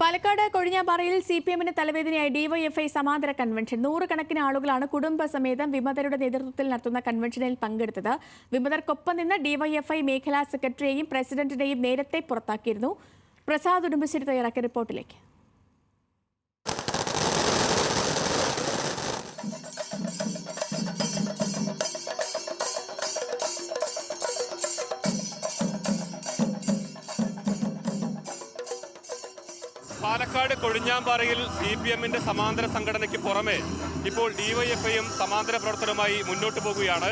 Palakkad കൊഴിഞ്ഞാമ്പാറയിൽ CPM-ന് തലവേദനയായി DYFI സമാന്തര convention. നൂറുകണക്കിന് ആളുകളാണ് കുടുംബസമേതം വിമതരുടെ നേതൃത്വത്തിൽ നടത്തുന്ന കൺവെൻഷനിൽ പങ്കെടുത്തത്. വിമതർക്കൊപ്പം നിന്ന് ഡിവൈഎഫ്ഐ മേഖലാ സെക്രട്ടറിയെയും പ്രസിഡന്റിനെയും നേരത്തെ പുറത്താക്കിയിരുന്നു. പ്രസാദ് ഉടുമ്പശ്ശേരി തയ്യാറാക്കിയ റിപ്പോർട്ടിലേക്ക്. പാലക്കാട് കൊഴിഞ്ഞാമ്പാറയിൽ CPM-ന്റെ സമാന്തര സംഘടനയ്ക്ക് പുറമെ ഇപ്പോൾ ഡിവൈഎഫ്ഐയും സമാന്തര പ്രവർത്തനവുമായി മുന്നോട്ട് പോകുകയാണ്.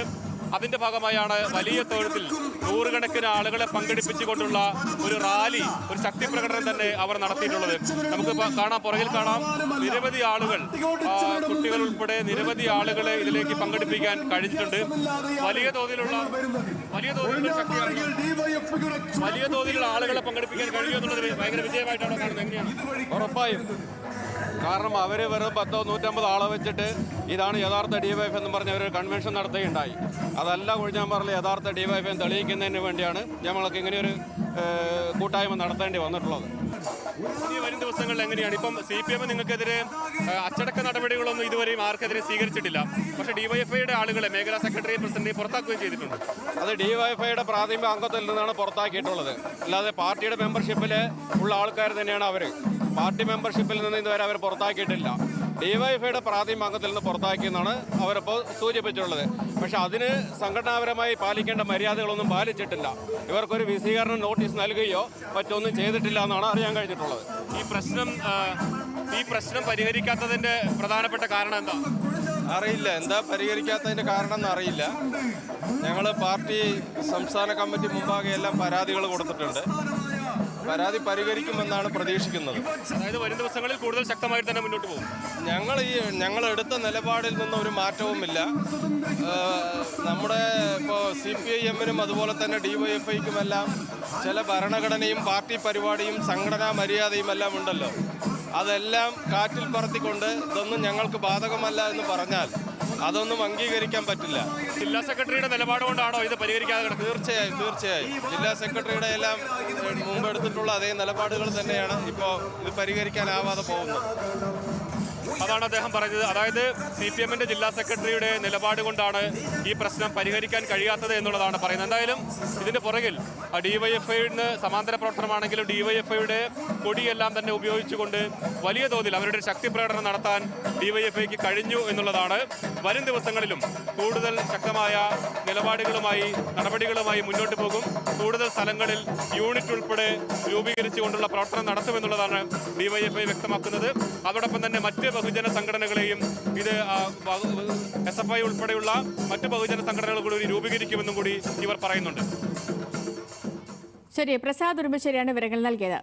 അതിന്റെ ഭാഗമായാണ് വലിയ തോതിൽ നൂറുകണക്കിന് ആളുകളെ പങ്കെടുപ്പിച്ചുകൊണ്ടുള്ള ഒരു റാലി, ഒരു ശക്തി പ്രകടനം തന്നെ അവർ നടത്തിയിട്ടുള്ളത്. നമുക്ക് കാണാം, പുറകിൽ കാണാം, നിരവധി ആളുകൾ, കുട്ടികൾ ഉൾപ്പെടെ നിരവധി ആളുകളെ ഇതിലേക്ക് പങ്കെടുപ്പിക്കാൻ കഴിഞ്ഞിട്ടുണ്ട്. വലിയ തോതിലുള്ള ശക്തിയാണ്, വലിയ തോതിലുള്ള ആളുകളെ പങ്കെടുപ്പിക്കാൻ കഴിയും എന്നുള്ളത് ഭയങ്കര വിജയമായിട്ടാണ് കാണുന്നത്. എങ്ങനെയാണ്? ഉറപ്പായും. കാരണം അവർ വെറും 100-150 ആളെ വെച്ചിട്ട് ഇതാണ് യഥാർത്ഥ ഡിവൈഎഫ് എന്ന് പറഞ്ഞ ഒരു കൺവെൻഷൻ നടത്തുകയുണ്ടായി. അതല്ല കൊഴിഞ്ഞാമ്പാറയിലെ യഥാർത്ഥ ഡിവൈഎഫ് തെളിയിക്കുന്നതിന് വേണ്ടിയാണ് ഞങ്ങൾക്ക് ഇങ്ങനെയൊരു കൂട്ടായ്മ നടത്തേണ്ടി വന്നിട്ടുള്ളത്. ഇനി വരും ദിവസങ്ങളിൽ എങ്ങനെയാണ്? ഇപ്പം CPM നിങ്ങൾക്കെതിരെ അച്ചടക്ക നടപടികളൊന്നും ഇതുവരെയും ആർക്കെതിരെ സ്വീകരിച്ചിട്ടില്ല. പക്ഷേ ഡിവൈഎഫ്ഐയുടെ ആളുകളെ മേഖലാ സെക്രട്ടറി പ്രസിഡന്റിനെ പുറത്താക്കുകയും ചെയ്തിട്ടുണ്ട്. അത് ഡിവൈഎഫ്ഐയുടെ പ്രാഥമിക അംഗത്തിൽ നിന്നാണ് പുറത്താക്കിയിട്ടുള്ളത്. അല്ലാതെ പാർട്ടിയുടെ മെമ്പർഷിപ്പിൽ ഉള്ള ആൾക്കാർ തന്നെയാണ് അവർ. പാർട്ടി മെമ്പർഷിപ്പിൽ നിന്ന് ഇതുവരെ അവർ പുറത്താക്കിയിട്ടില്ല. ഡിവൈഎഫ്ഐയുടെ പ്രാഥമിക അംഗത്തിൽ നിന്ന് പുറത്താക്കിയെന്നാണ് അവരിപ്പോൾ സൂചിപ്പിച്ചിട്ടുള്ളത്. പക്ഷെ അതിന് സംഘടനാപരമായി പാലിക്കേണ്ട മര്യാദകളൊന്നും പാലിച്ചിട്ടില്ല. ഇവർക്കൊരു വിശദീകരണ നോട്ടീസ് നൽകുകയോ മറ്റൊന്നും ചെയ്തിട്ടില്ല എന്നാണ് അറിയാൻ കഴിഞ്ഞിട്ടുള്ളത്. ഈ പ്രശ്നം പരിഹരിക്കാത്തതിന്റെ പ്രധാനപ്പെട്ട കാരണം എന്താ? അറിയില്ല. എന്താ പരിഹരിക്കാത്തതിന്റെ കാരണം എന്ന് അറിയില്ല. ഞങ്ങൾ പാർട്ടി സംസ്ഥാന കമ്മിറ്റി മുമ്പാകെ എല്ലാം പരാതികൾ കൊടുത്തിട്ടുണ്ട്. പരാതി പരിഹരിക്കുമെന്നാണ് പ്രതീക്ഷിക്കുന്നത്. അതായത് വരും ദിവസങ്ങളിൽ കൂടുതൽ ശക്തമായി തന്നെ മുന്നോട്ട് പോകും. ഞങ്ങൾ എടുത്ത നിലപാടിൽ നിന്നും ഒരു മാറ്റവുമില്ല. നമ്മുടെ ഇപ്പോൾ CPIM-നും അതുപോലെ തന്നെ ഡിവൈഎഫ്ഐക്കുമെല്ലാം ചില ഭരണഘടനയും പാർട്ടി പരിപാടിയും സംഘടനാ മര്യാദയും എല്ലാം ഉണ്ടല്ലോ. അതെല്ലാം കാറ്റിൽ പറത്തിക്കൊണ്ട് ഇതൊന്നും ഞങ്ങൾക്ക് ബാധകമല്ല എന്ന് പറഞ്ഞാൽ അതൊന്നും അംഗീകരിക്കാൻ പറ്റില്ല. ജില്ലാ സെക്രട്ടറിയുടെ നിലപാട് കൊണ്ടാണോ ഇത് പരിഹരിക്കാതെ? തീർച്ചയായും ജില്ലാ സെക്രട്ടറിയുടെ എല്ലാം മുമ്പ് എടുത്തിട്ടുള്ള അതേ നിലപാടുകൾ തന്നെയാണ് ഇപ്പോൾ ഇത് പരിഹരിക്കാനാവാതെ പോകുന്നത്. അതാണ് അദ്ദേഹം പറഞ്ഞത്. അതായത് CPM-ന്റെ ജില്ലാ സെക്രട്ടറിയുടെ നിലപാട് കൊണ്ടാണ് ഈ പ്രശ്നം പരിഹരിക്കാൻ കഴിയാത്തത് എന്നുള്ളതാണ് പറയുന്നത്. എന്തായാലും ഇതിന്റെ പുറകിൽ ഡിവൈഎഫ്ഐന് സമാന്തര പ്രവർത്തനമാണെങ്കിലും ഡിവൈഎഫ്ഐയുടെ കൊടിയെല്ലാം തന്നെ ഉപയോഗിച്ചുകൊണ്ട് വലിയ തോതിൽ അവരുടെ ശക്തി പ്രകടനം നടത്താൻ ഡിവൈഎഫ്ഐക്ക് കഴിഞ്ഞു എന്നുള്ളതാണ്. വരും ദിവസങ്ങളിലും കൂടുതൽ ശക്തമായ നിലപാടുകളുമായി, നടപടികളുമായി മുന്നോട്ട് പോകും. കൂടുതൽ സ്ഥലങ്ങളിൽ യൂണിറ്റ് ഉൾപ്പെടെ രൂപീകരിച്ചുകൊണ്ടുള്ള പ്രവർത്തനം നടത്തുമെന്നുള്ളതാണ് ഡിവൈഎഫ്ഐ വ്യക്തമാക്കുന്നത്. അതോടൊപ്പം തന്നെ മറ്റ് ബഹുജന സംഘടനകളെയും ഇത് SFI ഉൾപ്പെടെയുള്ള മറ്റ് ബഹുജന സംഘടനകൾ കൂടി രൂപീകരിക്കുമെന്നും കൂടി ഇവർ പറയുന്നുണ്ട്. ശരി, പ്രസാദ് ഉടുമ്പശ്ശേരിയാണ് വിവരങ്ങൾ നൽകിയത്.